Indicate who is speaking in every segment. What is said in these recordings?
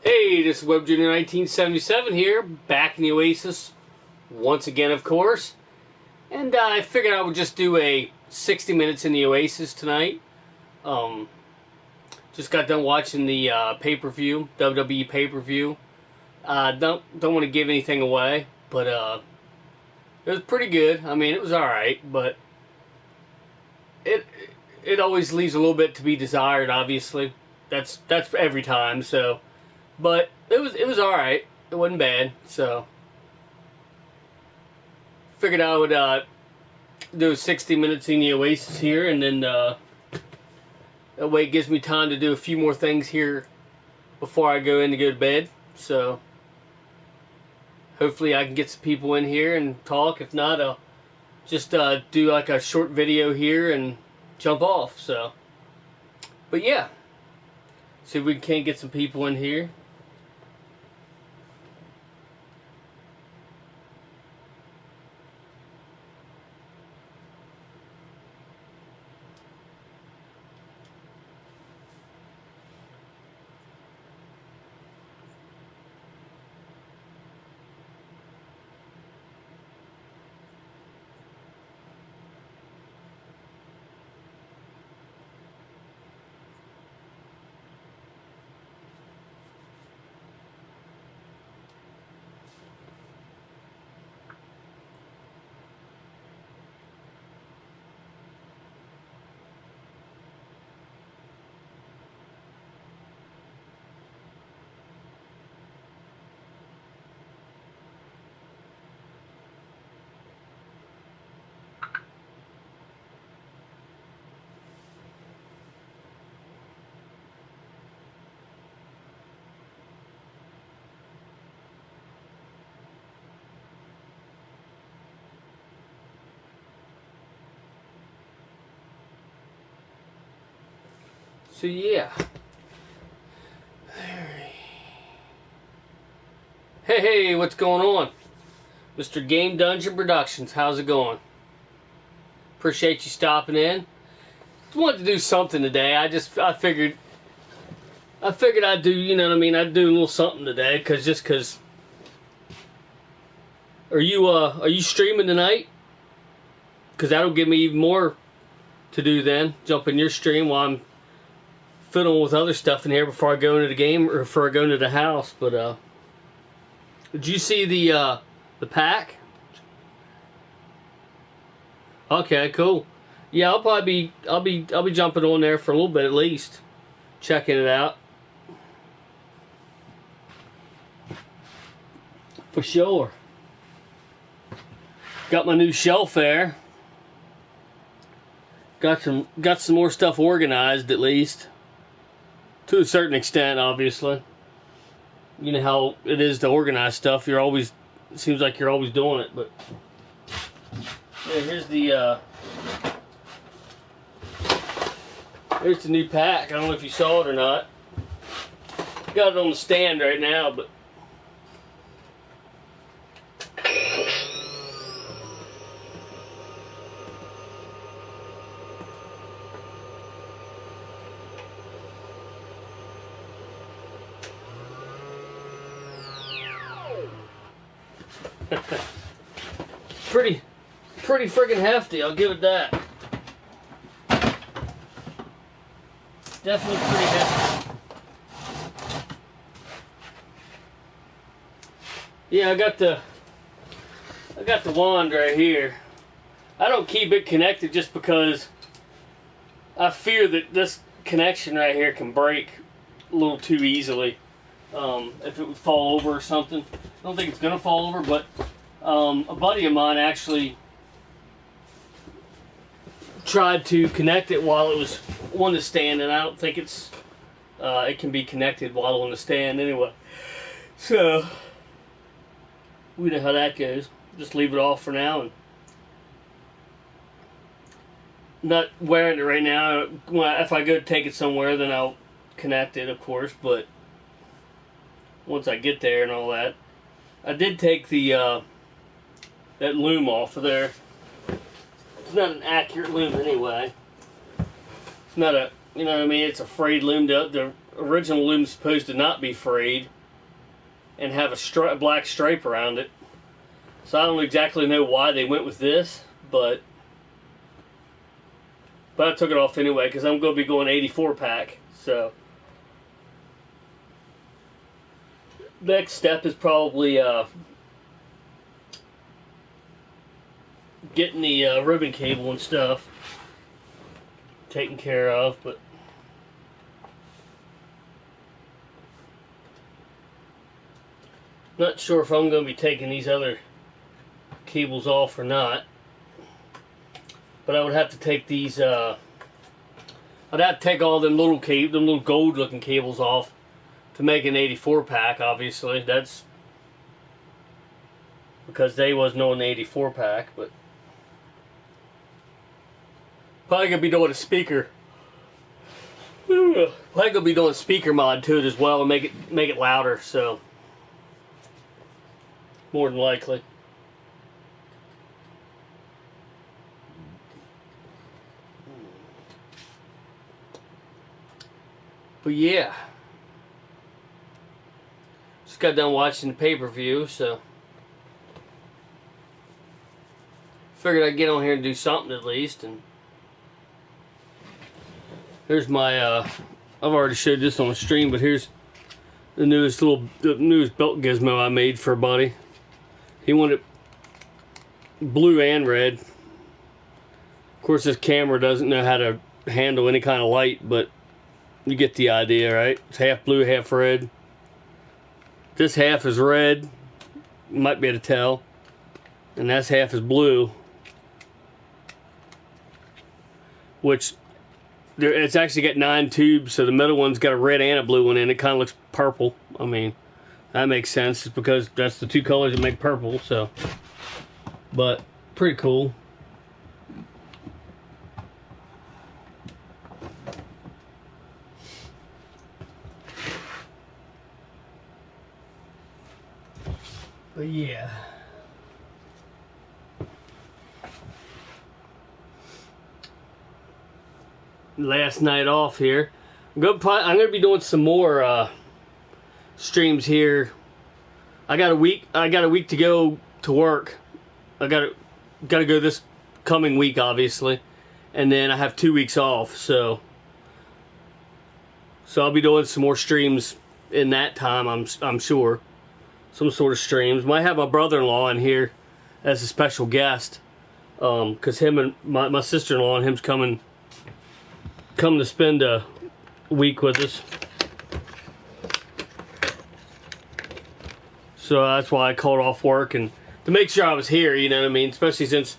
Speaker 1: Hey, this is Web Junior 1977 here, back in the Oasis once again, of course. And I figured I would just do a 60 minutes in the Oasis tonight. Just got done watching the pay-per-view, WWE pay-per-view. Don't want to give anything away, but it was pretty good. I mean, it was all right, but it always leaves a little bit to be desired. Obviously, that's every time. So. But it was all right. It wasn't bad. So figured I would do 60 minutes in the Oasis here, and then that way it gives me time to do a few more things here before I go to bed. So hopefully I can get some people in here and talk. If not, I'll just do like a short video here and jump off. So, but yeah, see if we can get some people in here. So yeah. Hey, what's going on? Mr. Game Dungeon Productions, how's it going? Appreciate you stopping in. Just wanted to do something today. I figured I'd do, you know what I mean, I'd do a little something today, cause are you streaming tonight? Cause that'll give me even more to do then. Jump in your stream while I'm fiddling with other stuff in here before I go into the game or before I go into the house. But did you see the pack? Okay, cool. Yeah, I'll be jumping on there for a little bit at least, checking it out. For sure. Got my new shelf there. Got some more stuff organized at least. To a certain extent, obviously. You know how it is to organize stuff. It seems like you're always doing it, but yeah, here's the new pack. I don't know if you saw it or not. Got it on the stand right now, but pretty friggin' hefty, I'll give it that. Definitely pretty hefty. Yeah, I got the wand right here. I don't keep it connected just because I fear that this connection right here can break a little too easily. If it would fall over or something. I don't think it's gonna fall over, but a buddy of mine actually tried to connect it while it was on the stand, and I don't think it can be connected while on the stand anyway. So we know how that goes. Just leave it off for now, and not wearing it right now. If I go take it somewhere, then I'll connect it, of course. But once I get there and all that, I did take the that loom off of there. It's not an accurate loom anyway. It's not a, you know what I mean? It's a frayed loom. The original loom's supposed to not be frayed and have a black stripe around it. So I don't exactly know why they went with this, but I took it off anyway because I'm going to be going 84 pack. So next step is probably getting the ribbon cable and stuff taken care of, but not sure if I'm going to be taking these other cables off or not. But I would have to take these, I'd have to take all them little gold looking cables off to make an 84 pack, obviously. That's because they wasn't on the 84 pack, but probably gonna be doing a speaker. Probably gonna be doing a speaker mod to it as well and make it louder, so more than likely. But yeah, just got done watching the pay-per-view, so figured I'd get on here and do something at least. And here's my I've already showed this on the stream, but here's the newest belt gizmo I made for a buddy. He wanted blue and red. Of course, this camera doesn't know how to handle any kind of light, but you get the idea, right? It's half blue, half red. This half is red. You might be able to tell. And that's half is blue. Which, it's actually got 9 tubes, so the middle one's got a red and a blue one in it. It kind of looks purple. I mean, that makes sense. It's because that's the two colors that make purple, so. But, pretty cool. But yeah. Last night off here. I'm gonna be doing some more streams here. I got a week to go to work. I gotta go this coming week, obviously, and then I have 2 weeks off. So I'll be doing some more streams in that time. I'm sure. Some sort of streams. Might have my brother-in-law in here as a special guest, because him and my sister-in-law and him's coming to spend a week with us. So that's why I called off work and to make sure I was here. You know what I mean? Especially since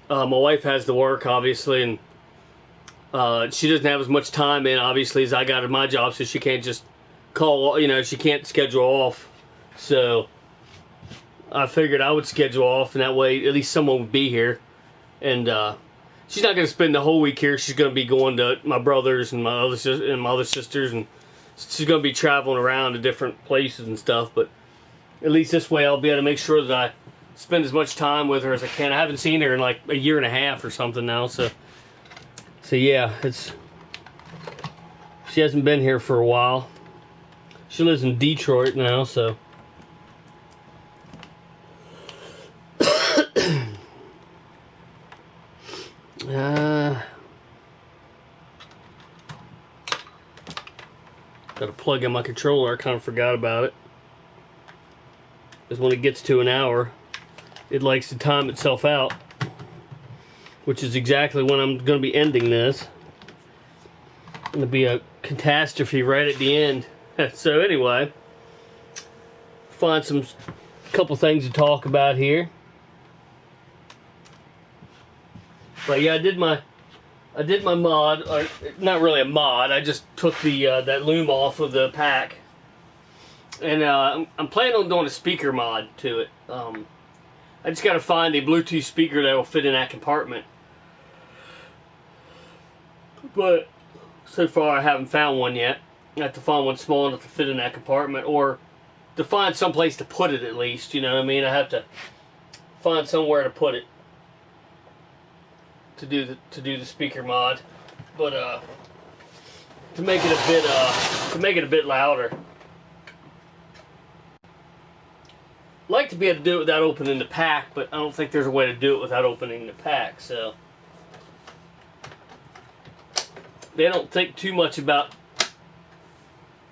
Speaker 1: my wife has to work, obviously, and she doesn't have as much time in, obviously, as I got in my job, so she can't just call. You know, she can't schedule off. So I figured I would schedule off, and that way at least someone would be here. And she's not going to spend the whole week here. She's going to be going to my brother's and my other sisters, and she's going to be traveling around to different places and stuff. But at least this way, I'll be able to make sure that I spend as much time with her as I can. I haven't seen her in like a year and a half or something now. So yeah, she hasn't been here for a while. She lives in Detroit now, so. Got to plug in my controller. I kind of forgot about it. Because when it gets to an hour, it likes to time itself out, which is exactly when I'm going to be ending this. Going to be a catastrophe right at the end. So anyway, find some couple things to talk about here. But yeah, I did my mod, or not really a mod. I just took the that loom off of the pack, and I'm planning on doing a speaker mod to it. I just got to find a Bluetooth speaker that will fit in that compartment. But so far, I haven't found one yet. I have to find one small enough to fit in that compartment, or to find some place to put it at least. You know what I mean? I have to find somewhere to put it. To do the speaker mod, but to make it a bit to make it a bit louder. I'd like to be able to do it without opening the pack, but I don't think there's a way to do it without opening the pack, so they don't think too much about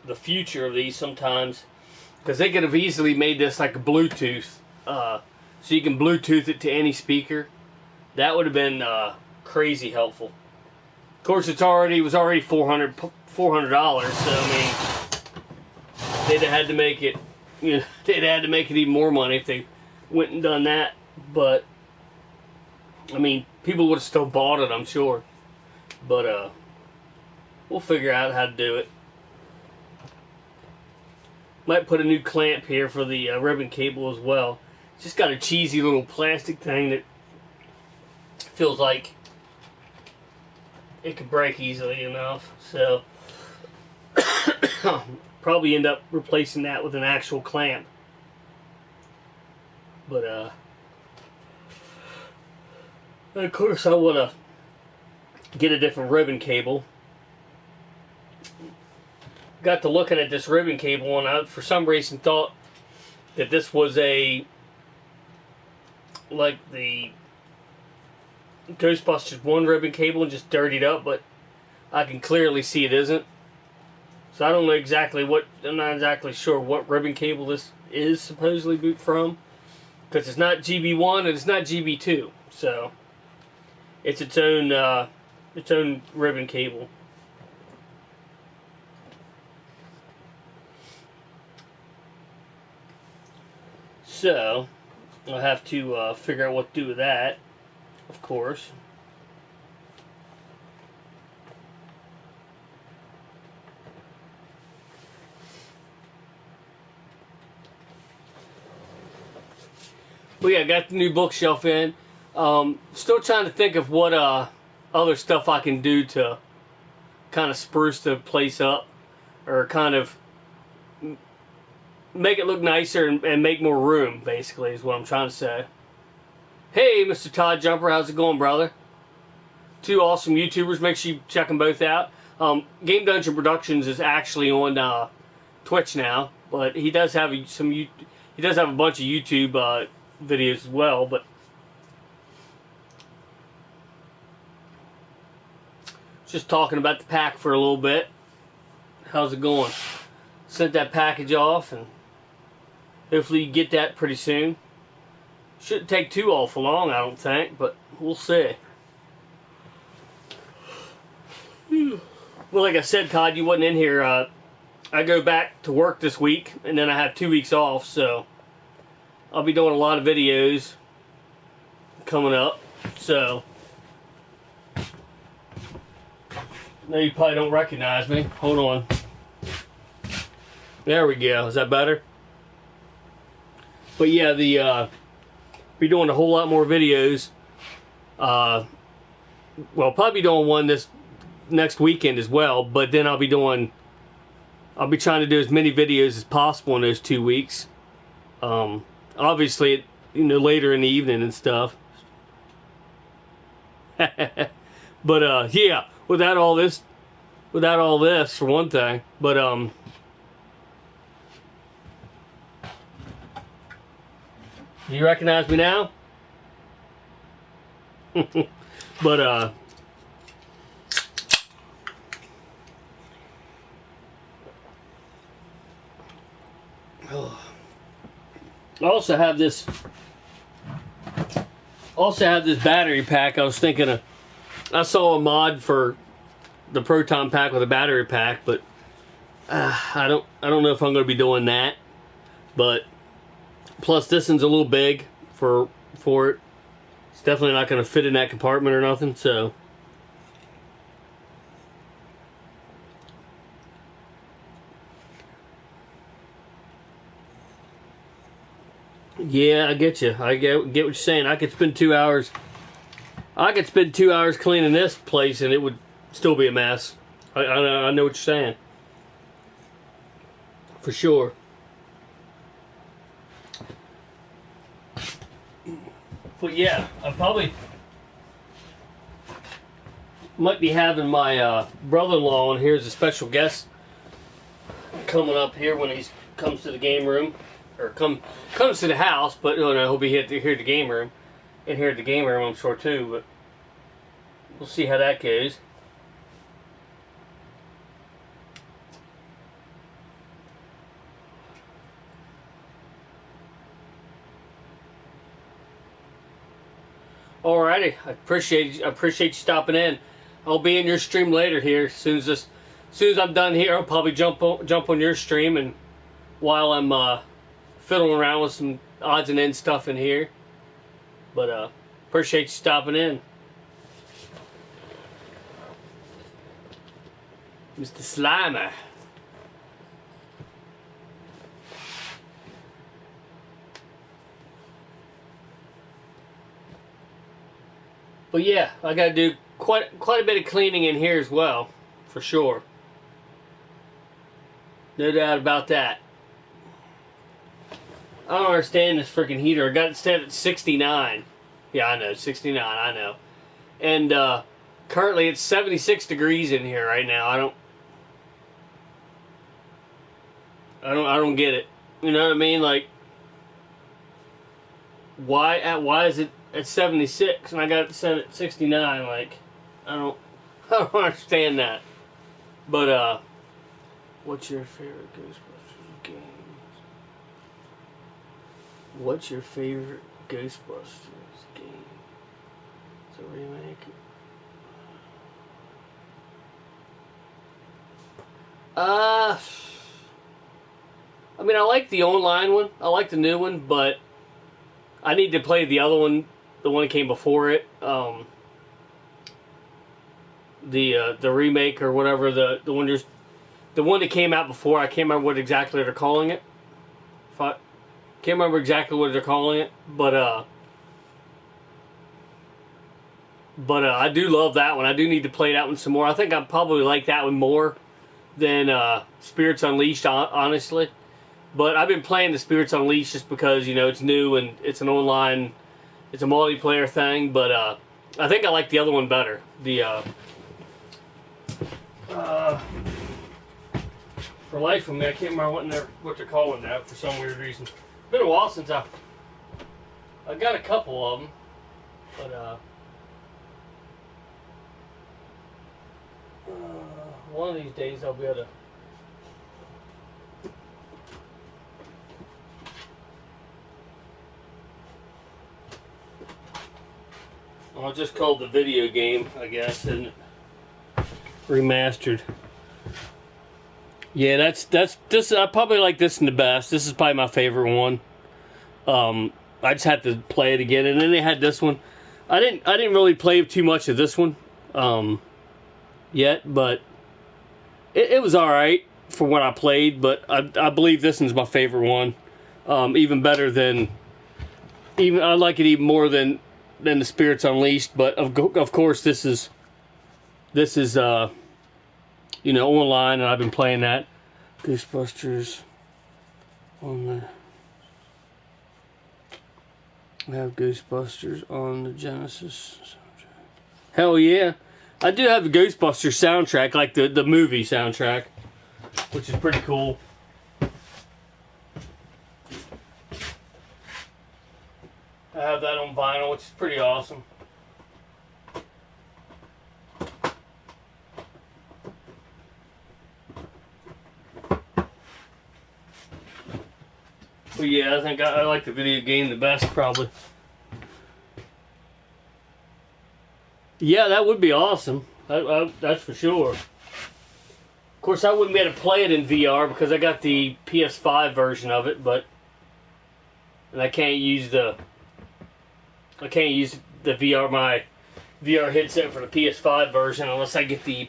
Speaker 1: the future of these sometimes, because they could have easily made this like a Bluetooth, so you can Bluetooth it to any speaker. That would have been crazy helpful. Of course, it was already $400, so I mean, they'd have had to make it, you know, they'd had to make it even more money if they went and done that. But I mean, people would have still bought it, I'm sure. But we'll figure out how to do it. Might put a new clamp here for the ribbon cable as well. It's just got a cheesy little plastic thing that feels like it could break easily enough. So probably end up replacing that with an actual clamp. But of course I want to get a different ribbon cable. Got to looking at this ribbon cable, and I, for some reason, thought that this was like the Ghostbusters 1 ribbon cable and just dirtied up, but I can clearly see it isn't. So I don't know exactly I'm not exactly sure what ribbon cable this is supposedly boot from, because it's not GB1 and it's not GB2, so it's its own ribbon cable. So I'll have to figure out what to do with that, of course. But yeah, I got the new bookshelf in. Still trying to think of what other stuff I can do to kind of spruce the place up, or kind of make it look nicer and make more room, basically, is what I'm trying to say. Hey, Mr. Todd Jumper, how's it going, brother? Two awesome YouTubers. Make sure you check them both out. Game Dungeon Productions is actually on Twitch now, but he does have he does have a bunch of YouTube videos as well. But just talking about the pack for a little bit. How's it going? Sent that package off, and hopefully you get that pretty soon. Shouldn't take too awful long, I don't think, but we'll see. Well, like I said, Todd, you wasn't in here. I go back to work this week, and then I have 2 weeks off, so I'll be doing a lot of videos coming up. So, now you probably don't recognize me. Hold on. There we go. Is that better? But yeah, be doing a whole lot more videos. Well, probably doing one this next weekend as well. But then I'll be trying to do as many videos as possible in those 2 weeks. Obviously, later in the evening and stuff. But yeah, without all this for one thing. But do you recognize me now? But I also have this battery pack. I was thinking of, I saw a mod for the Proton pack with a battery pack, but I don't know if I'm going to be doing that. But plus, this one's a little big for it. It's definitely not going to fit in that compartment or nothing, so. Yeah, I get you. I get what you're saying. I could spend 2 hours. I could spend 2 hours cleaning this place, and it would still be a mess. I know what you're saying. For sure. But yeah, I probably might be having my brother-in-law on here as a special guest coming up here when he comes to the game room, or comes to the house. But he'll be here at the game room, and here at the game room, I'm sure too. But we'll see how that goes. Alrighty, I appreciate you stopping in. I'll be in your stream later here. As soon as I'm done here, I'll probably jump on your stream, and while I'm fiddling around with some odds and ends stuff in here. But appreciate you stopping in, Mr. Slimer. But yeah, I gotta do quite a bit of cleaning in here as well, for sure. No doubt about that. I don't understand this freaking heater. I got it set at 69. Yeah, I know, 69. I know. And currently it's 76 degrees in here right now. I don't get it. You know what I mean? Like, why is it at 76 and I got it set at 69? Like, I don't understand that. But what's your favorite Ghostbusters game? What's your favorite Ghostbusters game? It's a remake. I mean, I like the online one. I like the new one, but I need to play the other one, the one that came before it. The remake or whatever, the one that came out before. I can't remember what exactly they're calling it. Can't remember exactly what they're calling it, but I do love that one. I do need to play that one some more. I think I probably like that one more than Spirits Unleashed, honestly. But I've been playing the Spirits Unleashed just because, it's new and it's an online, it's a multiplayer thing. But I think I like the other one better. For life of me, I can't remember what they're calling that for some weird reason. It's been a while since I got a couple of them, but one of these days I'll be able to. Well, it's just called the video game, I guess, isn't it? Remastered. Yeah, that's this. I probably like this one the best. This is probably my favorite one. I just had to play it again, and then they had this one. I didn't really play too much of this one yet, but it was all right for what I played. But I believe this one's my favorite one. Even better than I like it even more than the Spirits Unleashed. But of course this is online, and I've been playing that. Ghostbusters on the. I have Ghostbusters on the Genesis soundtrack. Hell yeah. I do have the Ghostbusters soundtrack, like the movie soundtrack, which is pretty cool. I have that on vinyl, which is pretty awesome. But yeah, I think I like the video game the best, probably. Yeah, that would be awesome. That's for sure. Of course, I wouldn't be able to play it in VR because I got the PS5 version of it, and I can't use the VR, my VR headset for the PS5 version unless I get the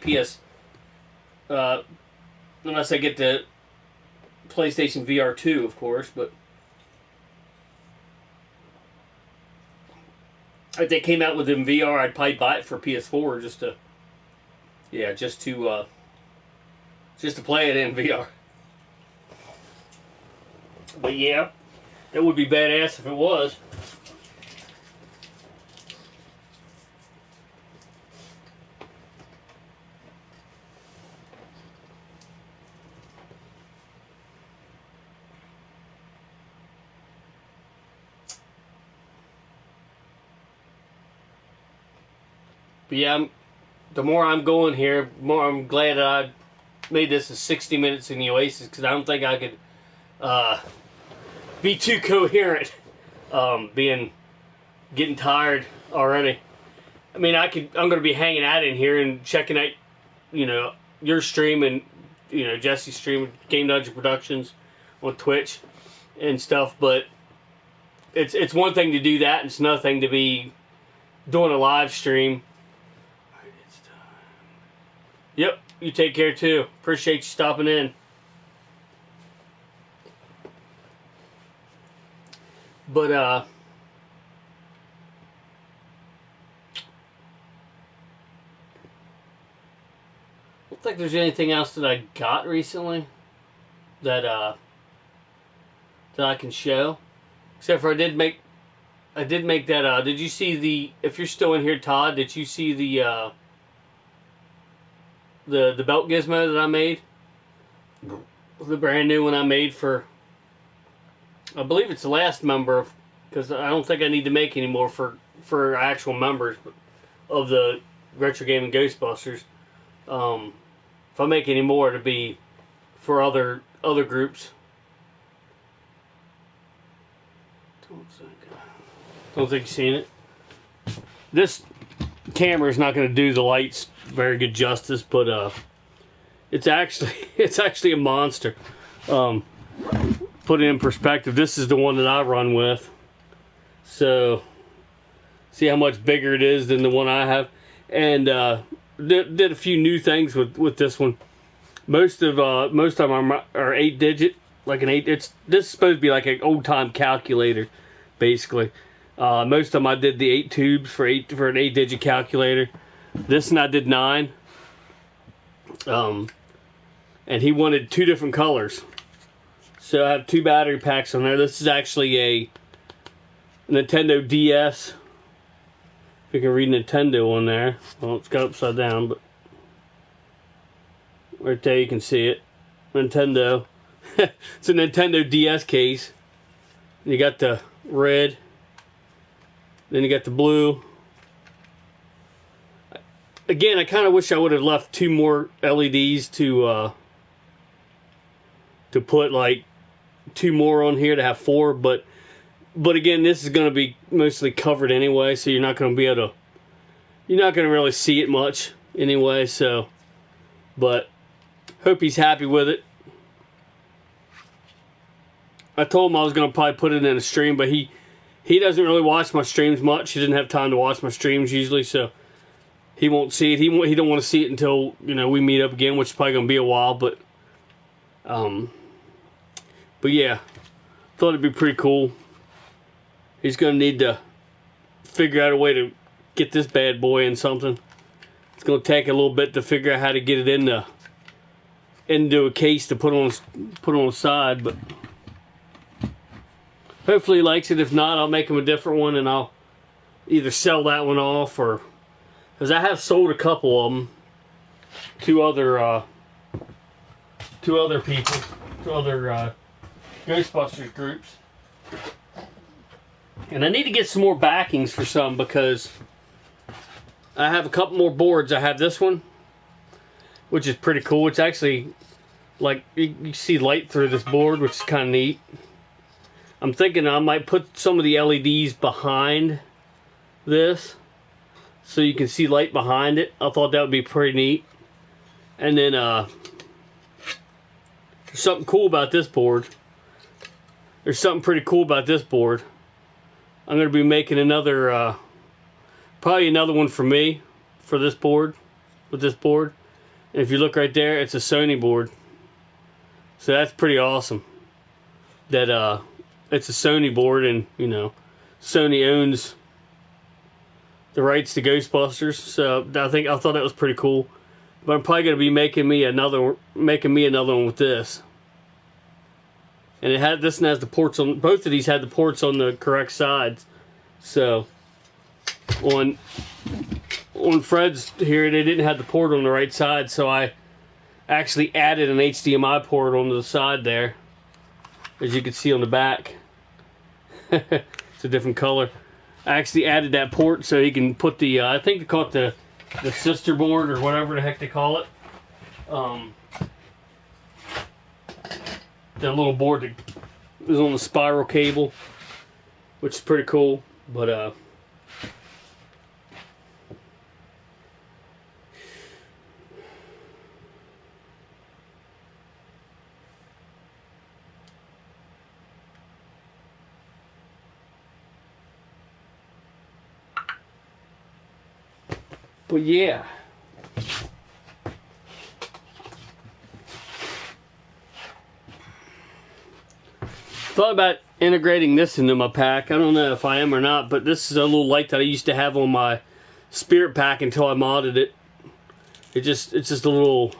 Speaker 1: PlayStation VR 2, of course. But if they came out with them VR, I'd probably buy it for PS4 just to play it in VR. But yeah, that would be badass if it was. But yeah, the more I'm going here, the more I'm glad that I made this a 60 minutes in the Oasis, because I don't think I could be too coherent, getting tired already. I mean, I'm going to be hanging out in here and checking out, your stream and, Jesse's stream, Game Dungeon Productions on Twitch and stuff, but it's one thing to do that, and it's another thing to be doing a live stream. Yep, you take care too. Appreciate you stopping in. But, I don't think there's anything else that I got recently that I can show. Except for I did make that, did you see if you're still in here, Todd, did you see the belt gizmo that I made? The brand new one I made for, I believe it's the last member, because I don't think I need to make any more for actual members of the Retro Gaming Ghostbusters. If I make any more, it'll be for other groups. Don't think you've seen it. This camera is not going to do the lights very good justice, but it's actually a monster. Put it in perspective, this is the one that I run with. So see how much bigger it is than the one I have, and did a few new things with this one. Most of them are 8-digit, like an 8. This is supposed to be like an old time calculator, basically. Most of them I did the 8 tubes for an 8-digit calculator. This one I did 9. And he wanted 2 different colors, so I have 2 battery packs on there. This is actually a Nintendo DS. If you can read Nintendo on there. Well, it's got upside down, but right there you can see it. Nintendo. It's a Nintendo DS case. You got the red. Then you got the blue. Again, I kind of wish I would have left 2 more LEDs to put like 2 more on here to have 4, but again, this is going to be mostly covered anyway, so you're not going to really see it much anyway, so, but hope he's happy with it. I told him I was going to probably put it in a stream, but he doesn't really watch my streams much. He doesn't have time to watch my streams usually, so he won't see it. He don't want to see it until, we meet up again, which is probably going to be a while, but yeah, thought it'd be pretty cool. He's going to need to figure out a way to get this bad boy in something. It's going to take a little bit to figure out how to get it into a case to put on the side, but hopefully he likes it. If not, I'll make him a different one, and I'll either sell that one off, or because I have sold a couple of them to other people, to other Ghostbusters groups. And I need to get some more backings for some, because I have a couple more boards. I have this one, which is pretty cool. It's actually, like, you see light through this board, which is kind of neat. I'm thinking I might put some of the LEDs behind this, so you can see light behind it. I thought that would be pretty neat. And then, there's something cool about this board. There's something pretty cool about this board. I'm going to be making another, probably another one for me, for this board, with this board. And if you look right there, it's a Sony board. So that's pretty awesome. That, it's a Sony board, and, Sony owns the rights to Ghostbusters. So I thought that was pretty cool. But I'm probably going to be making me another one with this. And this one has the ports on, both of these had the ports on the correct sides. So on Fred's here, they didn't have the port on the right side, so I actually added an HDMI port onto the side there, as you can see on the back. It's a different color. I actually added that port so he can put the, I think they call it the sister board or whatever the heck they call it. The little board that is on the spiral cable, which is pretty cool. But yeah. Thought about integrating this into my pack. I don't know if I am or not, but this is a little light that I used to have on my Spirit pack until I modded it. It's just a little.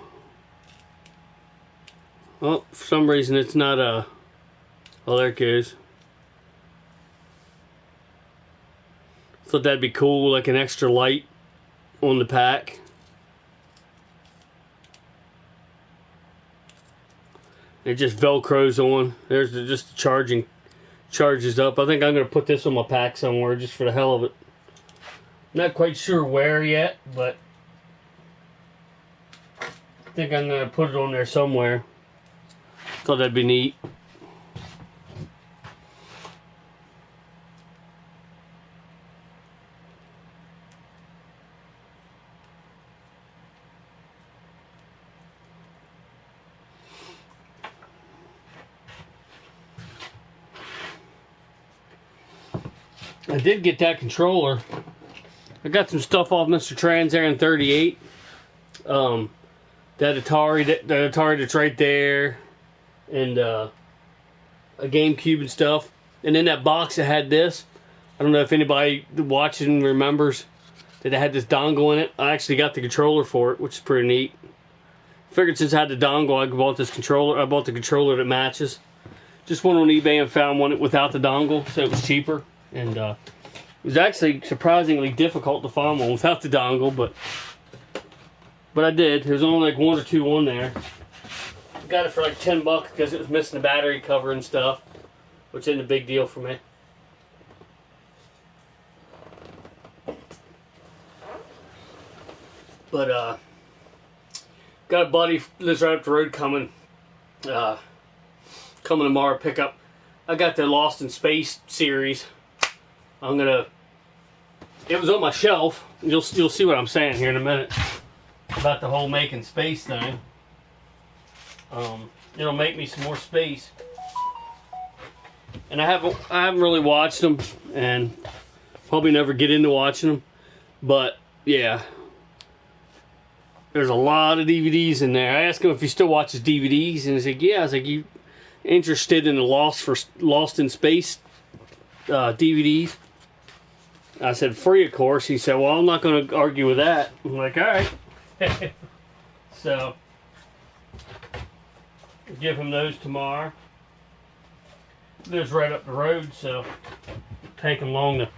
Speaker 1: Oh, for some reason it's not a. Oh, there it goes. Thought that'd be cool, like an extra light on the pack. It just velcros on. There's just the charges up. I think I'm going to put this on my pack somewhere just for the hell of it. Not quite sure where yet, but I think I'm going to put it on there somewhere. Thought that'd be neat. I did get that controller. I got some stuff off Mr. Trans there in 38. That Atari that's right there, and a GameCube and stuff. And in that box that had this, I don't know if anybody watching remembers that it had this dongle in it. I actually got the controller for it, which is pretty neat. Figured since I had the dongle, I bought this controller. I bought the controller that matches. Just went on eBay and found one without the dongle, so it was cheaper. And it was actually surprisingly difficult to find one without the dongle, but I did. There's only like one or two on there. Got it for like $10 because it was missing the battery cover and stuff, which isn't a big deal for me. But got a buddy lives right up the road coming tomorrow to pick up. I got the Lost in Space series. It was on my shelf. You'll see what I'm saying here in a minute about the whole making space thing. It'll make me some more space. And I haven't really watched them, and probably never get into watching them. But yeah, there's a lot of DVDs in there. I asked him if he still watches DVDs, and he said, "Yeah." I was like, "You interested in the Lost in Space DVDs?" I said, "Free, of course." He said, "Well, I'm not going to argue with that." I'm like, "All right." So, give him those tomorrow. Lives right up the road, so take him long to.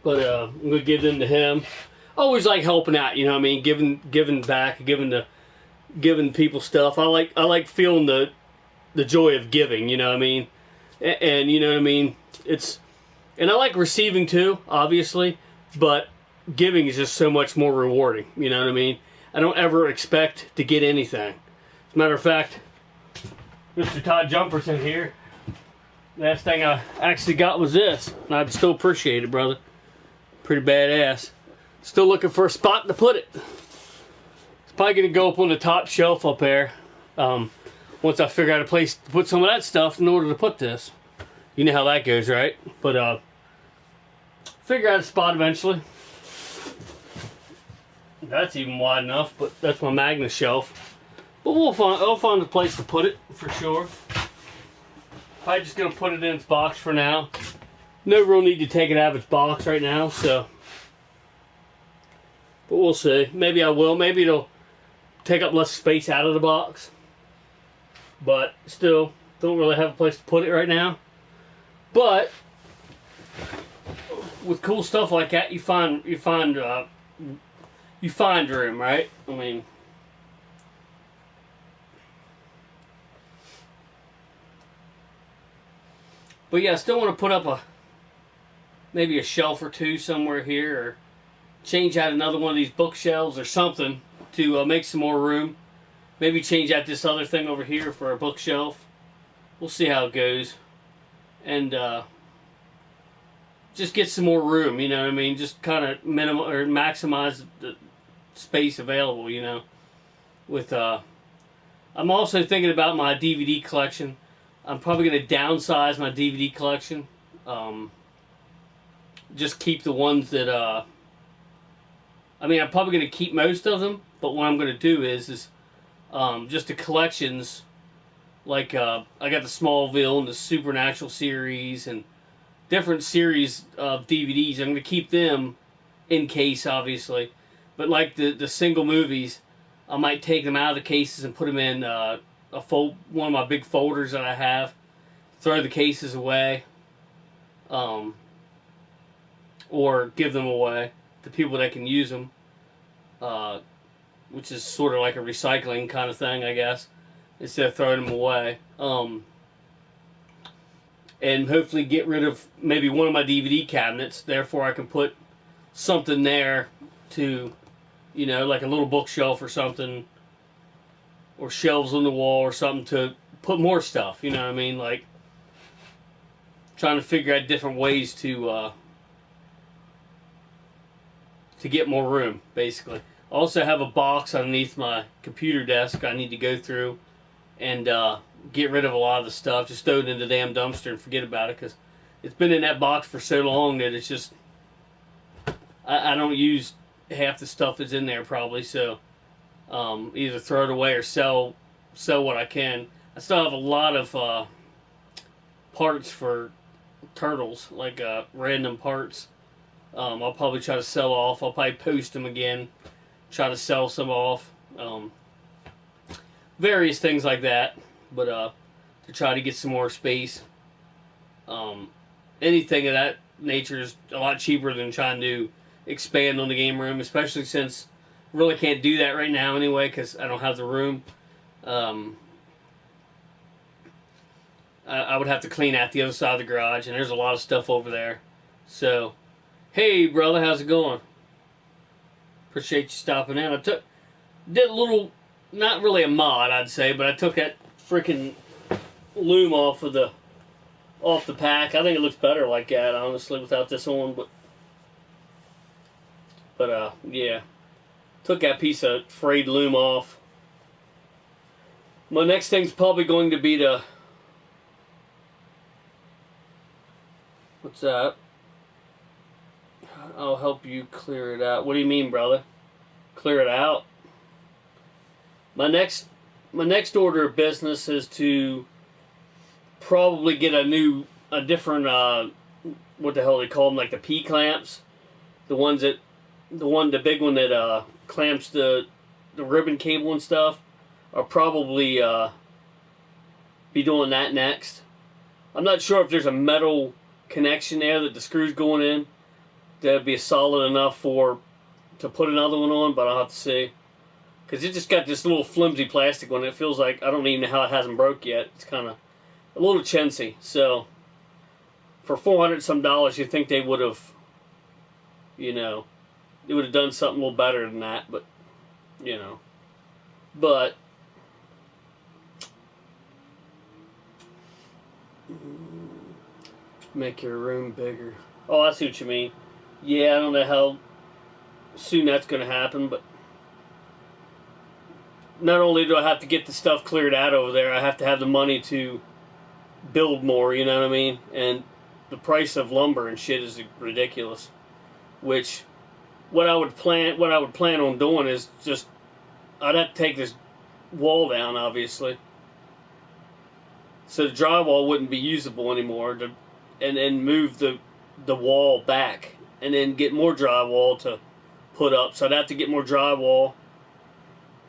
Speaker 1: But I'm going to give them to him. I always like helping out, you know what I mean? Giving back, giving people stuff. I like feeling the joy of giving, you know what I mean? And you know what I mean? And I like receiving too, obviously, but giving is just so much more rewarding, you know what I mean? I don't ever expect to get anything. As a matter of fact, Mr. Todd Jumper's in here. Last thing I actually got was this, and I'd still appreciate it, brother. Pretty badass. Still looking for a spot to put it. It's probably going to go up on the top shelf up there once I figure out a place to put some of that stuff in order to put this. You know how that goes, right? But figure out a spot eventually. That's even wide enough, but that's my Magnus shelf. But I'll find a place to put it for sure. I'm just gonna put it in its box for now. No real need to take it out of its box right now, so. But we'll see. Maybe I will. Maybe it'll take up less space out of the box. But still, don't really have a place to put it right now. But with cool stuff like that, you find room, right? I mean, but yeah, I still want to put up maybe a shelf or two somewhere here, or change out another one of these bookshelves or something to make some more room. Maybe change out this other thing over here for a bookshelf. We'll see how it goes. And just get some more room, you know what I mean? Just kind of minimum or maximize the space available, you know. With I'm also thinking about my DVD collection. I'm probably going to downsize my DVD collection. Just keep the ones that I mean, I'm probably going to keep most of them, but what I'm going to do is just the collections. Like I got the Smallville and the Supernatural series and different series of DVDs. I'm going to keep them in case, obviously. But like the single movies, I might take them out of the cases and put them in one of my big folders that I have. Throw the cases away. Or give them away to people that can use them. Which is sort of like a recycling kind of thing, I guess. Instead of throwing them away. And hopefully get rid of maybe one of my DVD cabinets. Therefore, I can put something there to, you know, like a little bookshelf or something. Or shelves on the wall or something to put more stuff. You know what I mean? Like, trying to figure out different ways to get more room, basically. I also have a box underneath my computer desk I need to go through and get rid of a lot of the stuff. Just throw it in the damn dumpster and forget about it, because it's been in that box for so long that it's just I don't use half the stuff that's in there probably. So either throw it away or sell what I can. I still have a lot of parts for turtles, like random parts. I'll probably try to sell off. I'll probably post them again, try to sell some off. Various things like that, but to try to get some more space. Anything of that nature is a lot cheaper than trying to expand on the game room, especially since I really can't do that right now anyway because I don't have the room. I would have to clean out the other side of the garage, and there's a lot of stuff over there. So, hey brother, how's it going? Appreciate you stopping in. Did a little, not really a mod, I'd say, but I took that freaking loom off the pack. I think it looks better like that, honestly, without this on. But yeah, took that piece of frayed loom off. My next thing's probably going to be to, what's that? I'll help you clear it out. What do you mean, brother? Clear it out? My next order of business is to probably get a different what the hell they call them, like the P clamps, the big one that clamps the ribbon cable and stuff. I'll probably be doing that next. I'm not sure if there's a metal connection there that the screw's going in that'd be solid enough to put another one on, but I'll have to see. Because it just got this little flimsy plastic one. It feels like, I don't even know how it hasn't broke yet. It's kind of a little chintzy. So, for $400 some, you'd think they would have, you know, they would have done something a little better than that. But, you know. But, make your room bigger. Oh, I see what you mean. Yeah, I don't know how soon that's going to happen, but not only do I have to get the stuff cleared out over there, I have to have the money to build more, you know what I mean? And the price of lumber and shit is ridiculous. Which, what I would plan on doing is just, I'd have to take this wall down, obviously. So the drywall wouldn't be usable anymore, and move the wall back, and then get more drywall to put up. So I'd have to get more drywall,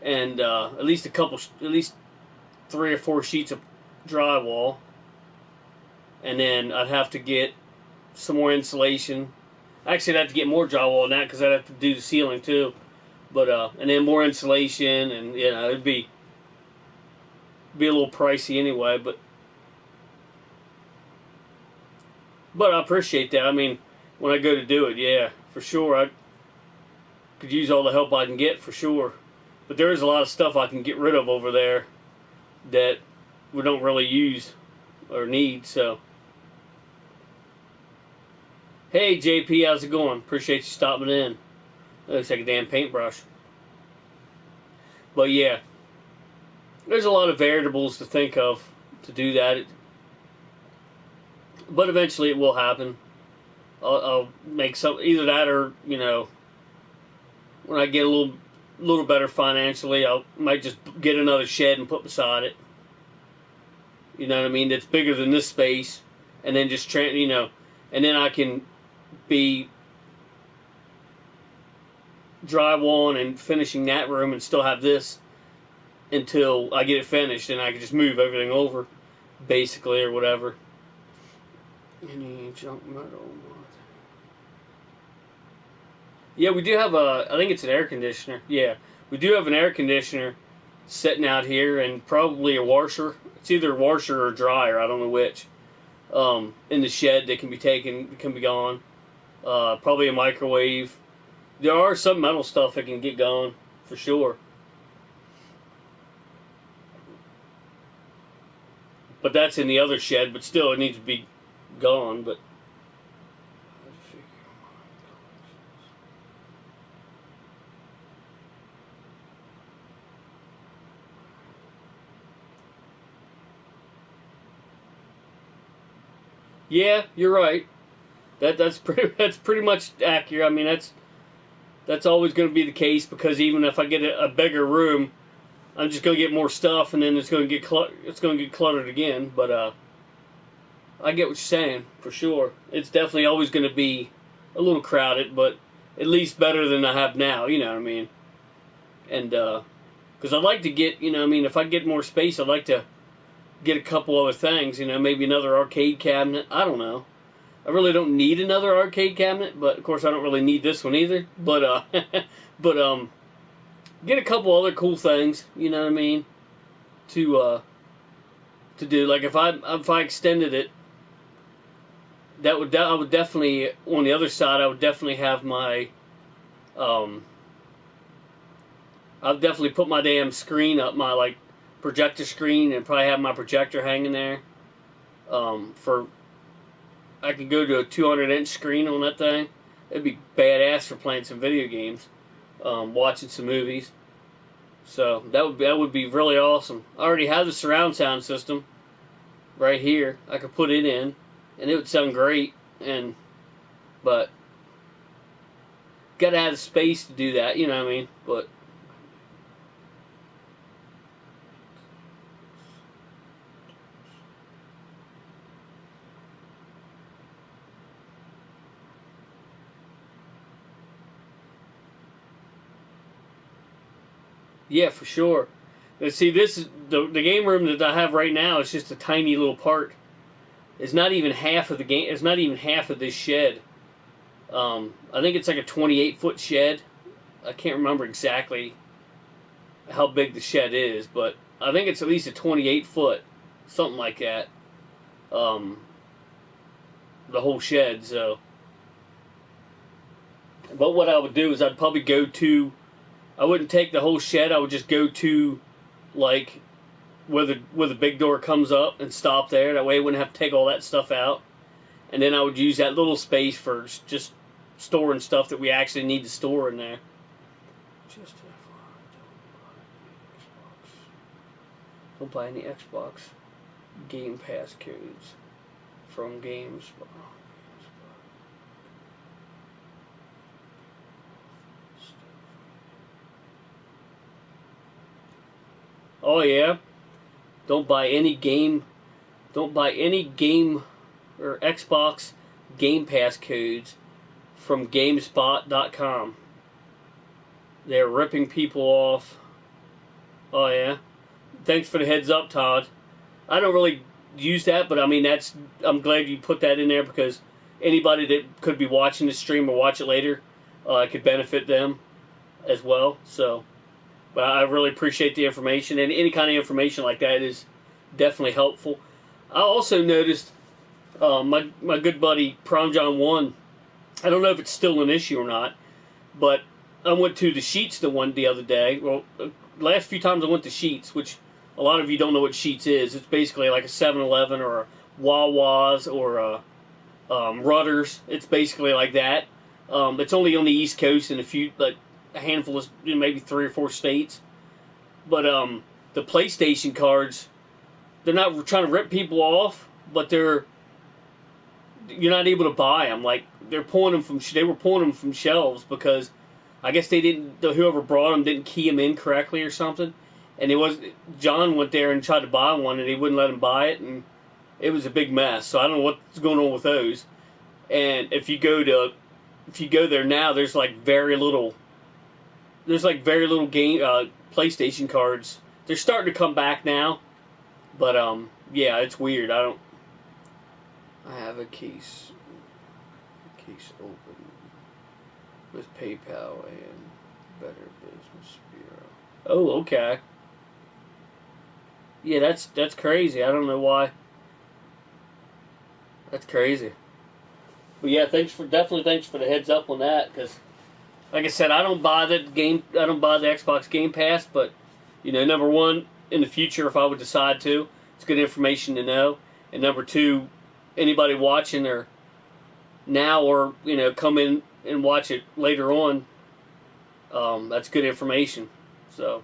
Speaker 1: and at least 3 or 4 sheets of drywall, and then I'd have to get some more insulation. Actually, I'd have to get more drywall than that because I'd have to do the ceiling too. But and then more insulation, and you know, it'd be a little pricey anyway. But I appreciate that. I mean, when I go to do it, yeah, for sure. Could use all the help I can get for sure. But there is a lot of stuff I can get rid of over there that we don't really use or need. So, hey JP, how's it going? Appreciate you stopping in. That looks like a damn paintbrush. But yeah, there's a lot of variables to think of to do that. But eventually it will happen. I'll make some, either that or, you know, when I get a little better financially, I might just get another shed and put beside it. You know what I mean? That's bigger than this space, and then just you know, and then I can be drywalling and finishing that room and still have this until I get it finished, and I can just move everything over, basically, or whatever. Any junk metal? Yeah, we do have I think it's an air conditioner. Yeah, we do have an air conditioner sitting out here, and probably a washer. It's either a washer or a dryer, I don't know which. In the shed that can be taken, can be gone. Probably a microwave. There are some metal stuff that can get gone, for sure. But that's in the other shed, but still it needs to be gone, but yeah, you're right. That's pretty much accurate. I mean, that's always going to be the case, because even if I get a bigger room, I'm just going to get more stuff, and then it's going to get cluttered again. But I get what you're saying, for sure. It's definitely always going to be a little crowded, but at least better than I have now, you know what I mean? And, because I'd like to get, you know, I mean, if I get more space, I'd like to get a couple other things, you know, maybe another arcade cabinet, I don't know. I really don't need another arcade cabinet, but of course I don't really need this one either, but, get a couple other cool things, you know what I mean, to do. Like if I extended it, I would definitely, on the other side, I would definitely have my, I'll definitely put my damn screen up, my, like, projector screen, and probably have my projector hanging there, I could go to a 200-inch screen on that thing. It'd be badass for playing some video games, watching some movies. So that would be really awesome. I already have the surround sound system right here. I could put it in, and it would sound great. But gotta have the space to do that. You know what I mean? But yeah, for sure. But see, this is the game room that I have right now. Is just a tiny little part. It's not even half of the game. It's not even half of this shed. I think it's like a 28-foot shed. I can't remember exactly how big the shed is, but I think it's at least a 28-foot, something like that. The whole shed. So, but what I would do is I'd probably go to. I wouldn't take the whole shed. I would just go to, like, where the big door comes up and stop there. That way I wouldn't have to take all that stuff out. And then I would use that little space for just storing stuff that we actually need to store in there. Don't buy any Xbox Game Pass codes from GameSpot. Oh yeah, don't buy any game or Xbox Game Pass codes from GameSpot.com. They're ripping people off. Oh yeah, thanks for the heads up, Todd. I don't really use that, but I mean I'm glad you put that in there, because anybody that could be watching the stream or watch it later, could benefit them as well. So. But I really appreciate the information, and any kind of information like that is definitely helpful. I also noticed my good buddy Prom John 1, I don't know if it's still an issue or not, but I went to the Sheets the other day. Well, last few times I went to Sheets, which a lot of you don't know what Sheets is. It's basically like a 7-Eleven or a Wawa's or a Rudders. It's basically like that. It's only on the East Coast in a handful of, maybe 3 or 4 states. But the PlayStation cards, they're not trying to rip people off, but you're not able to buy them. Like they were pulling them from shelves because I guess whoever brought them didn't key them in correctly or something. And John went there and tried to buy one, and he wouldn't let him buy it, and it was a big mess. So I don't know what's going on with those. And if you go there now, there's like very little game PlayStation cards. They're starting to come back now, but yeah, it's weird. I have a case open with PayPal and Better Business Bureau. Oh, okay. Yeah, that's crazy. I don't know why. That's crazy. But yeah, thanks for the heads up on that, because like I said, I don't buy the Xbox Game Pass, but number one, in the future, if I would decide to, it's good information to know. And number two, anybody watching or come in and watch it later on, that's good information. So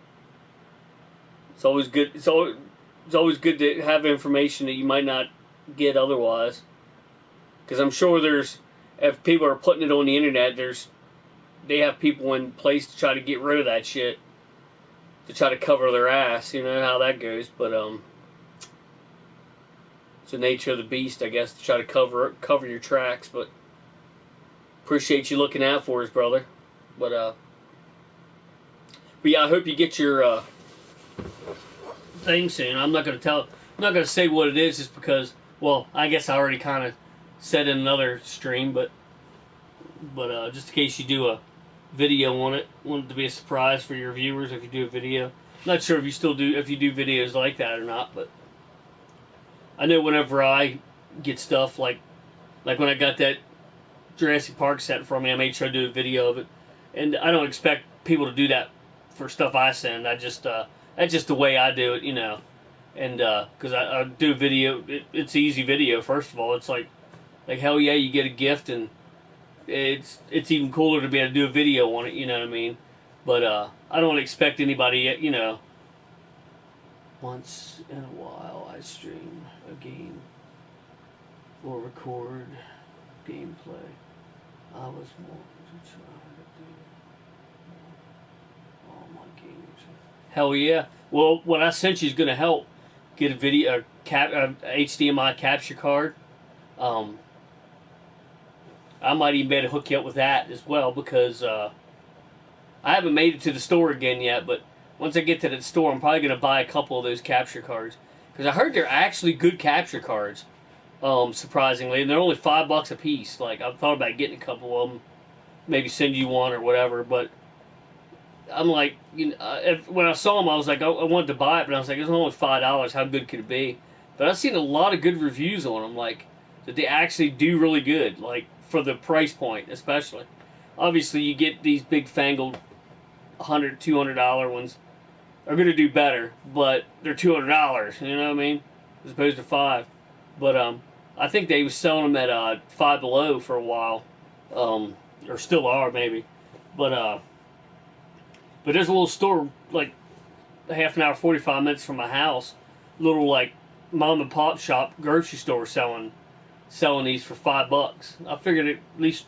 Speaker 1: it's always good. It's always good to have information that you might not get otherwise. Because I'm sure if people are putting it on the internet, they have people in place to try to get rid of that shit, to try to cover their ass. You know how that goes. But it's the nature of the beast, I guess, to try to cover your tracks. But appreciate you looking out for us, brother. But yeah, I hope you get your thing soon. I'm not gonna say what it is, just because. Well, I guess I already kind of said in another stream, but just in case you do a video on it, want it to be a surprise for your viewers if you do a video. I'm not sure if you do videos like that or not, but I know whenever I get stuff like when I got that Jurassic Park set from me, I made sure to do a video of it, and I don't expect people to do that for stuff I send. That's just the way I do it, and because I do video, it's easy video. First of all, it's like hell yeah, you get a gift, and it's even cooler to be able to do a video on it. You know what I mean? But I don't expect anybody, once in a while I stream a game or record gameplay. I was wanting to try to do all my games. Hell yeah! Well, what I sent you is going to help get a video, HDMI capture card. I might even be able to hook you up with that as well, because I haven't made it to the store again yet, but once I get to the store, I'm probably going to buy a couple of those capture cards, because I heard they're actually good capture cards, surprisingly, and they're only $5 a piece. Like, I've thought about getting a couple of them, maybe send you one or whatever, but I'm like, when I saw them, I was like, I wanted to buy it, but I was like, it's only $5. How good could it be? But I've seen a lot of good reviews on them, like that they actually do really good, like for the price point, especially. Obviously, you get these big fangled $100, $200 ones are going to do better, but they're $200. You know what I mean? As opposed to $5. But I think they was selling them at Five Below for a while, or still are maybe. But there's a little store like a half an hour, 45 minutes from my house, little like mom and pop shop grocery store selling these for $5. I figured at least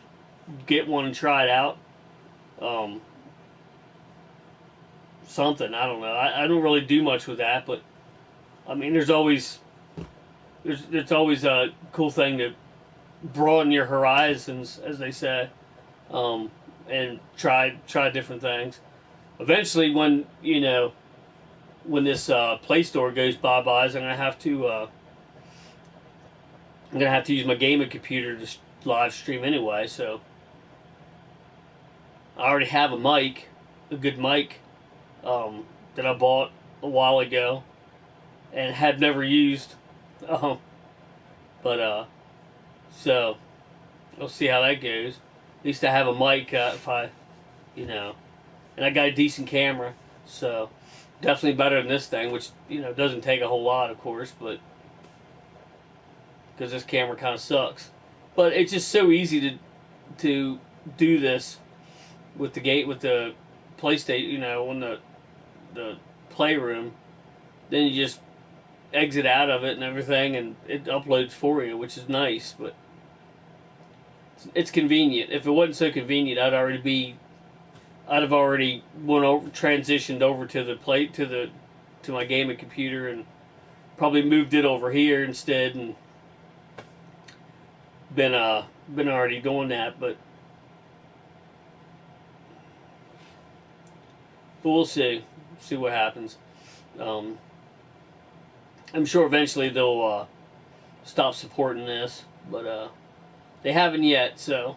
Speaker 1: get one and try it out. Something, I don't know. I don't really do much with that, but I mean, there's always a cool thing to broaden your horizons, as they say, and try different things. Eventually, when this Play Store goes bye-bye, I'm gonna have to use my gaming computer to live stream anyway. So I already have a good mic, that I bought a while ago and had never used. So we'll see how that goes. At least I have a mic if I you know. And I got a decent camera, so definitely better than this thing, which, you know, doesn't take a whole lot, of course, but because this camera kind of sucks. But it's just so easy to do this with the PlayStation, you know, on the playroom. Then you just exit out of it and everything, and it uploads for you, which is nice. But it's convenient. If it wasn't so convenient, I'd have already transitioned over to to my gaming computer and probably moved it over here instead, and been already doing that. But we'll see what happens. I'm sure eventually they'll stop supporting this, but they haven't yet, so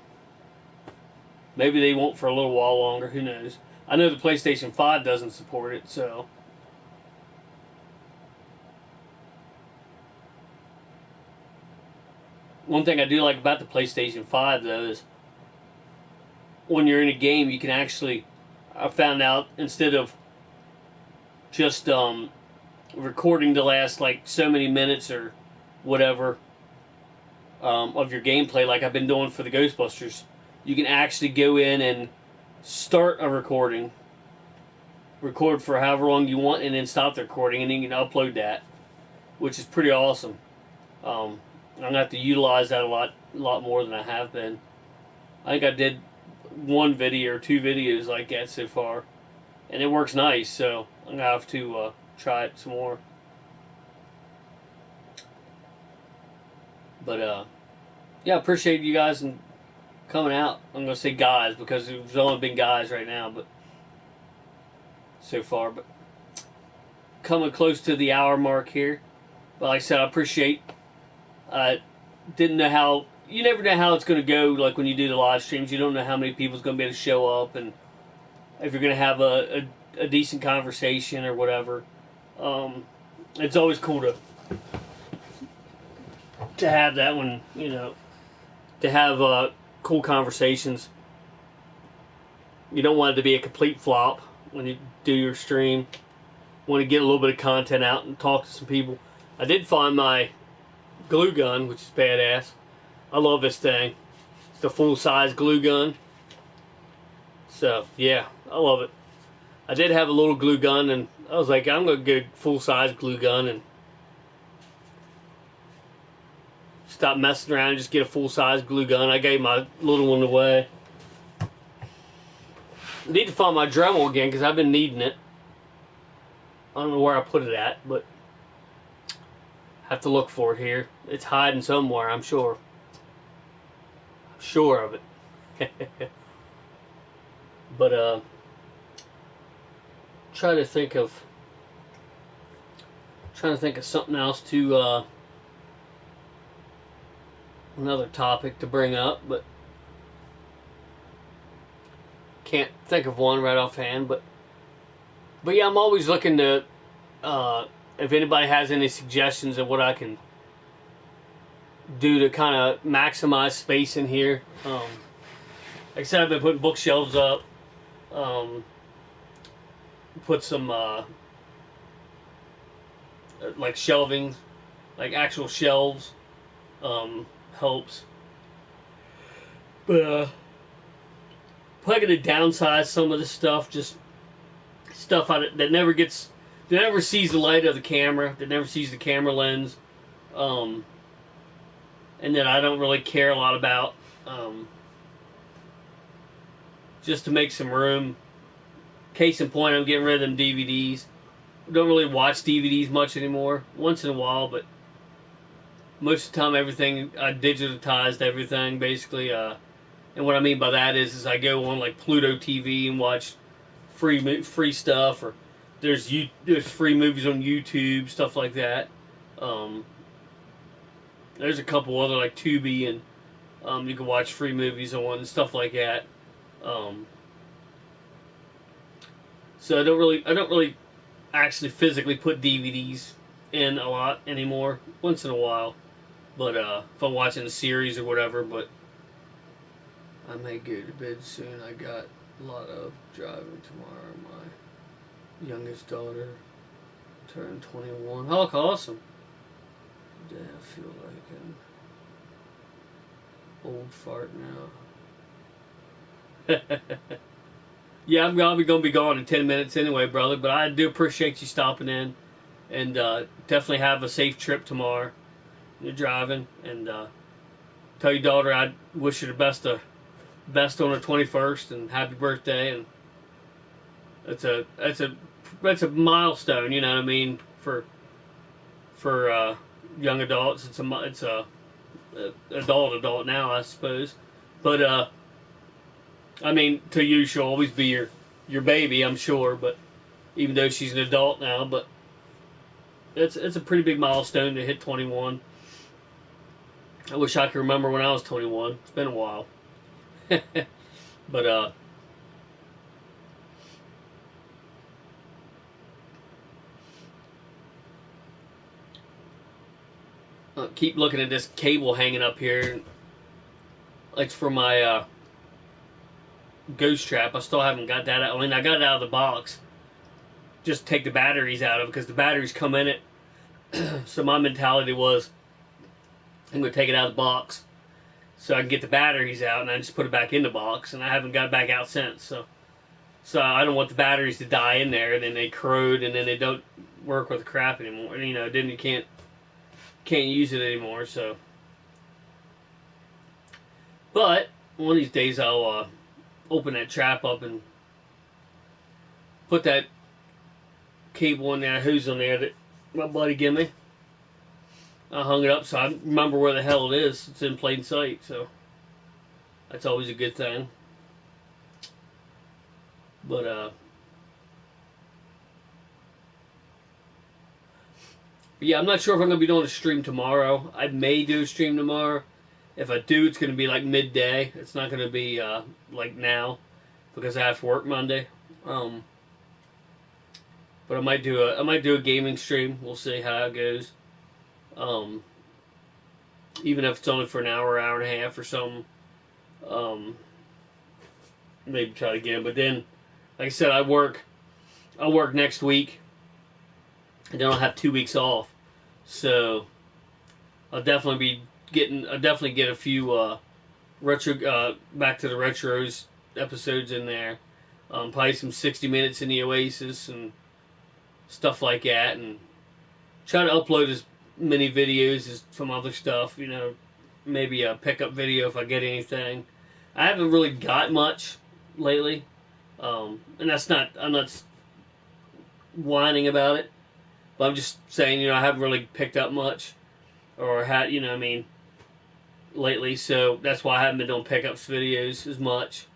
Speaker 1: maybe they won't for a little while longer. Who knows? I know the PlayStation 5 doesn't support it, so. One thing I do like about the PlayStation 5, though, is when you're in a game, you can actually, I found out, instead of just recording the last, like, so many minutes or whatever of your gameplay, like I've been doing for the Ghostbusters, you can actually go in and start a recording, record for however long you want, and then stop the recording, and then you can upload that, which is pretty awesome. I'm gonna have to utilize that a lot more than I have been. I think I did one video or two videos like that so far, and it works nice. So I'm gonna have to try it some more. But yeah, I appreciate you guys and coming out. I'm gonna say guys because there's only been guys right now, but so far. But coming close to the hour mark here. But like I said, I appreciate. Didn't know how. You never know how it's going to go. Like when you do the live streams, you don't know how many people's going to be able to show up, and if you're going to have a decent conversation or whatever. It's always cool to have that one. You know, to have cool conversations. You don't want it to be a complete flop when you do your stream. You want to get a little bit of content out and talk to some people. I did find my glue gun, which is badass. I love this thing. It's the full-size glue gun. So, yeah, I love it. I did have a little glue gun, and I was like, I'm going to get a full-size glue gun and stop messing around and just get a full-size glue gun. I gave my little one away. I need to find my Dremel again, because I've been needing it. I don't know where I put it at, but have to look for it here. It's hiding somewhere, I'm sure. I'm sure of it. But trying to think of something else to another topic to bring up, but can't think of one right offhand. But yeah, I'm always looking to if anybody has any suggestions of what I can do to kind of maximize space in here. Like I said, I've been putting bookshelves up. Put some like shelving, like actual shelves, helps. But probably gonna downsize some of the stuff, just stuff that never sees the light of the camera, that never sees the camera lens, and that I don't really care a lot about, just to make some room. Case in point, I'm getting rid of them DVDs. Don't really watch DVDs much anymore. Once in a while, but most of the time, everything I digitized everything basically. And what I mean by that is I go on like Pluto TV and watch free stuff, or there's free movies on YouTube, stuff like that. There's a couple other like Tubi, and you can watch free movies on and stuff like that. So I don't really actually physically put DVDs in a lot anymore. Once in a while, but if I'm watching a series or whatever. But I may go to bed soon. I got A lot of driving tomorrow. My youngest daughter turned 21. Oh, awesome. Today I feel like an old fart now. Yeah, I'm probably going to be gone in 10 minutes anyway, brother, but I do appreciate you stopping in, and definitely have a safe trip tomorrow. You're driving, and tell your daughter I wish her the best on her 21st, and happy birthday. And that's a milestone, you know what I mean, for young adults. It's a adult now, I suppose, but I mean, to you she'll always be your baby, I'm sure, but even though she's an adult now, but it's a pretty big milestone to hit 21. I wish I could remember when I was 21. It's been a while. But keep looking at this cable hanging up here. It's for my ghost trap. I still haven't got that out. I mean, I got it out of the box. Just take the batteries out of it because the batteries come in it. So my mentality was, I'm going to take it out of the box so I can get the batteries out, and I just put it back in the box, and I haven't got it back out since. So I don't want the batteries to die in there, and then they corrode, and then they don't work with the crap anymore. And, you know, then you can't use it anymore. So, but one of these days I'll open that trap up and put that cable in there, hose on there that my buddy gave me. I hung it up so I remember where the hell it is. It's in plain sight, so that's always a good thing. But yeah, I'm not sure if I'm going to be doing a stream tomorrow. I may do a stream tomorrow. If I do, it's going to be like midday. It's not going to be like now because I have to work Monday. But I might do a gaming stream. We'll see how it goes. Even if it's only for an hour and a half or something. Maybe try to get it. But then, like I said, I'll work next week. And then I'll have 2 weeks off. So I'll definitely get a few retro back to the retros episodes in there. Probably some 60 minutes in the Oasis and stuff like that, and try to upload as many videos as some other stuff, you know, maybe a pickup video if I get anything. I haven't really got much lately, and I'm not whining about it, but I'm just saying, you know, I haven't really picked up much, or had, you know, I mean, lately, so that's why I haven't been doing pickups videos as much.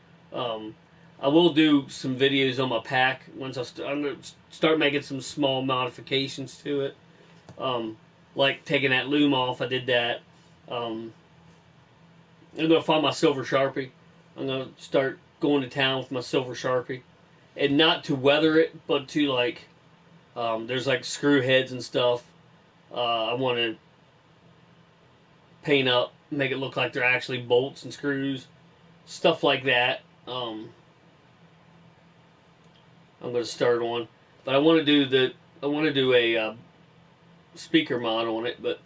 Speaker 1: I will do some videos on my pack once I'm going to start making some small modifications to it. Like taking that loom off, I did that. I'm going to find my silver Sharpie. I'm going to start going to town with my silver Sharpie. And not to weather it, but to like, there's like screw heads and stuff. I want to paint up, make it look like they're actually bolts and screws. Stuff like that. I'm going to start on, but I want to do a speaker mod on it, but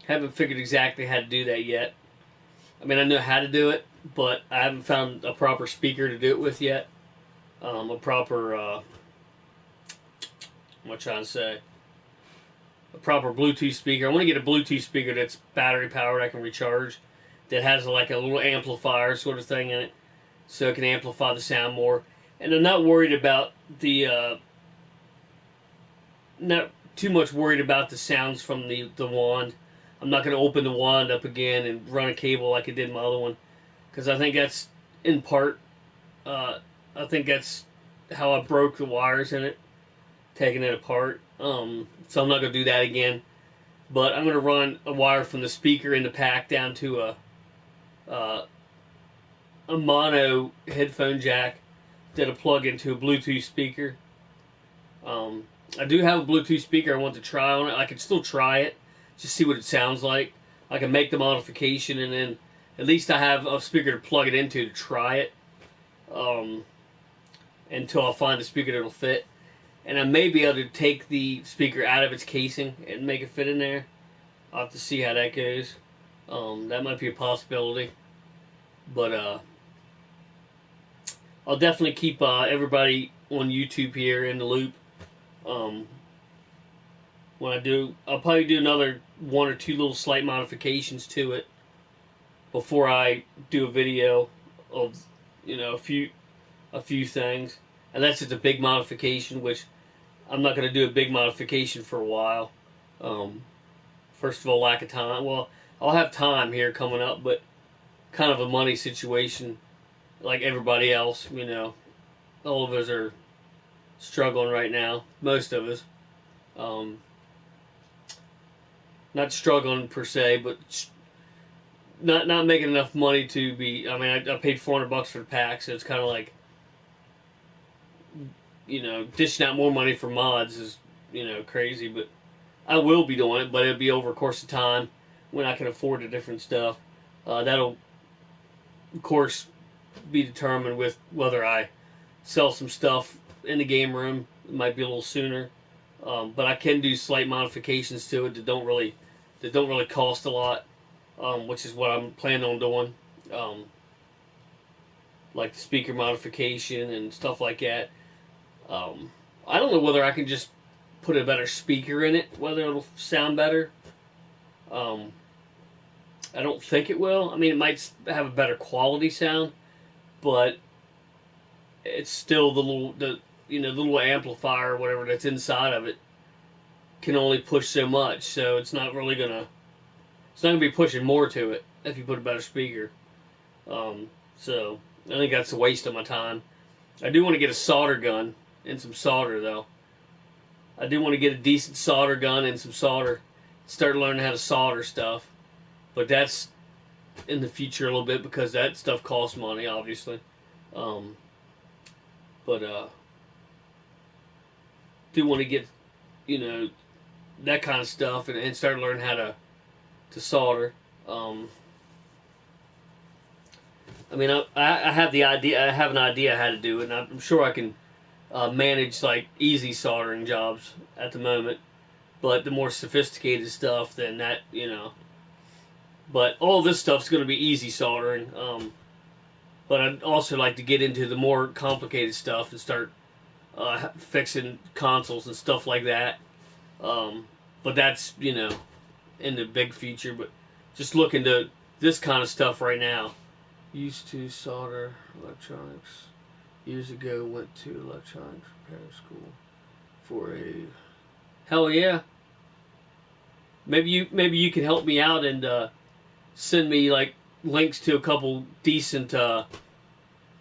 Speaker 1: haven't figured exactly how to do that yet. I mean, I know how to do it, but I haven't found a proper speaker to do it with yet. A proper, what am I trying to say? A proper Bluetooth speaker. I want to get a Bluetooth speaker that's battery powered, I can recharge, that has like a little amplifier sort of thing in it, so it can amplify the sound more. And I'm not worried about not too much worried about the sounds from the wand. I'm not going to open the wand up again and run a cable like I did in my other one, because I think that's in part, I think that's how I broke the wires in it, taking it apart. So I'm not going to do that again. But I'm going to run a wire from the speaker in the pack down to a mono headphone jack that'll plug into a Bluetooth speaker. I do have a Bluetooth speaker I want to try on it. I can still try it, just see what it sounds like. I can make the modification, and then at least I have a speaker to plug it into to try it. until I find a speaker that'll fit. And I may be able to take the speaker out of its casing and make it fit in there. I'll have to see how that goes. That might be a possibility. But I'll definitely keep everybody on YouTube here in the loop. When I do, I'll probably do another 1 or 2 little slight modifications to it before I do a video of, you know, a few things. Unless it's a big modification, which I'm not going to do a big modification for a while. First of all, lack of time. Well, I'll have time here coming up, but kind of a money situation like everybody else, you know. All of us are struggling right now. Most of us. Not struggling per se, but not making enough money to be. I mean, I paid $400 for the pack, so it's kind of like, you know, dishing out more money for mods is, you know, crazy. But I will be doing it, but it'll be over a course of time when I can afford the different stuff. That'll, of course, be determined with whether I sell some stuff in the game room. It might be a little sooner, but I can do slight modifications to it that don't really cost a lot, which is what I'm planning on doing, like the speaker modification and stuff like that. I don't know whether I can just put a better speaker in it, whether it'll sound better. I don't think it will. I mean, it might have a better quality sound, but it's still the little amplifier or whatever that's inside of it can only push so much, so it's not gonna be pushing more to it if you put a better speaker. So I think that's a waste of my time. I do want to get a solder gun and some solder though. I do want to get a decent solder gun and some solder. Start learning how to solder stuff, but that's in the future a little bit because that stuff costs money, obviously. But do want to get, you know, that kind of stuff and start learning how to solder. I mean, I have the idea. I have an idea how to do it, and I'm sure I can manage like easy soldering jobs at the moment. But the more sophisticated stuff, then that, you know. But all this stuff's going to be easy soldering. But I'd also like to get into the more complicated stuff and start fixing consoles and stuff like that. But that's, you know, in the big future. But just look into this kind of stuff right now. Used to solder electronics. Years ago, went to electronics repair school for a... Hell yeah. Maybe you can help me out and send me like links to a couple decent,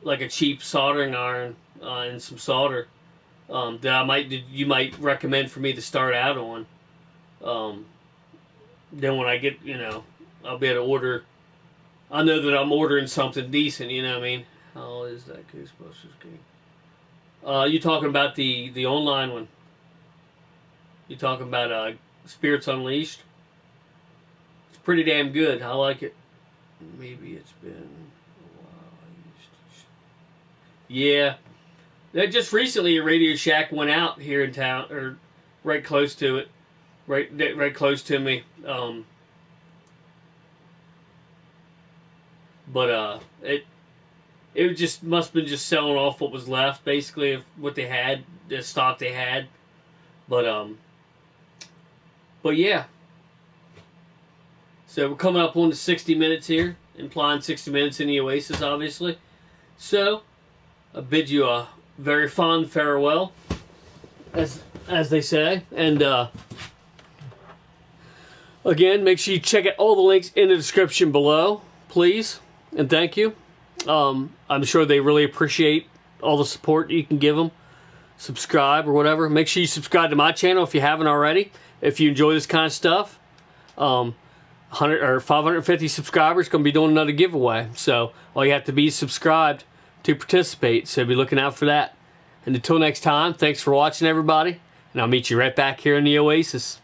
Speaker 1: like a cheap soldering iron and some solder that you might recommend for me to start out on. Then when I get, you know, I'll be able to order. I know that I'm ordering something decent. You know what I mean? How is that Ghostbusters game? You talking about the online one? You talking about Spirits Unleashed? It's pretty damn good. I like it. Maybe it's been a while. Yeah. That just recently a Radio Shack went out here in town, or right close to it. Right close to me. But it just must have been just selling off what was left, basically, of what they had, the stock they had. But yeah. So we're coming up on to 60 minutes here, implying 60 minutes in the Oasis, obviously. So I bid you a very fond farewell, as they say, and again, make sure you check out all the links in the description below, please, and thank you. I'm sure they really appreciate all the support you can give them. Subscribe or whatever. Make sure you subscribe to my channel if you haven't already. If you enjoy this kind of stuff, 100 or 550 subscribers, going to be doing another giveaway. So all you have to be is subscribed to participate. So be looking out for that. And until next time, thanks for watching, everybody. And I'll meet you right back here in the Oasis.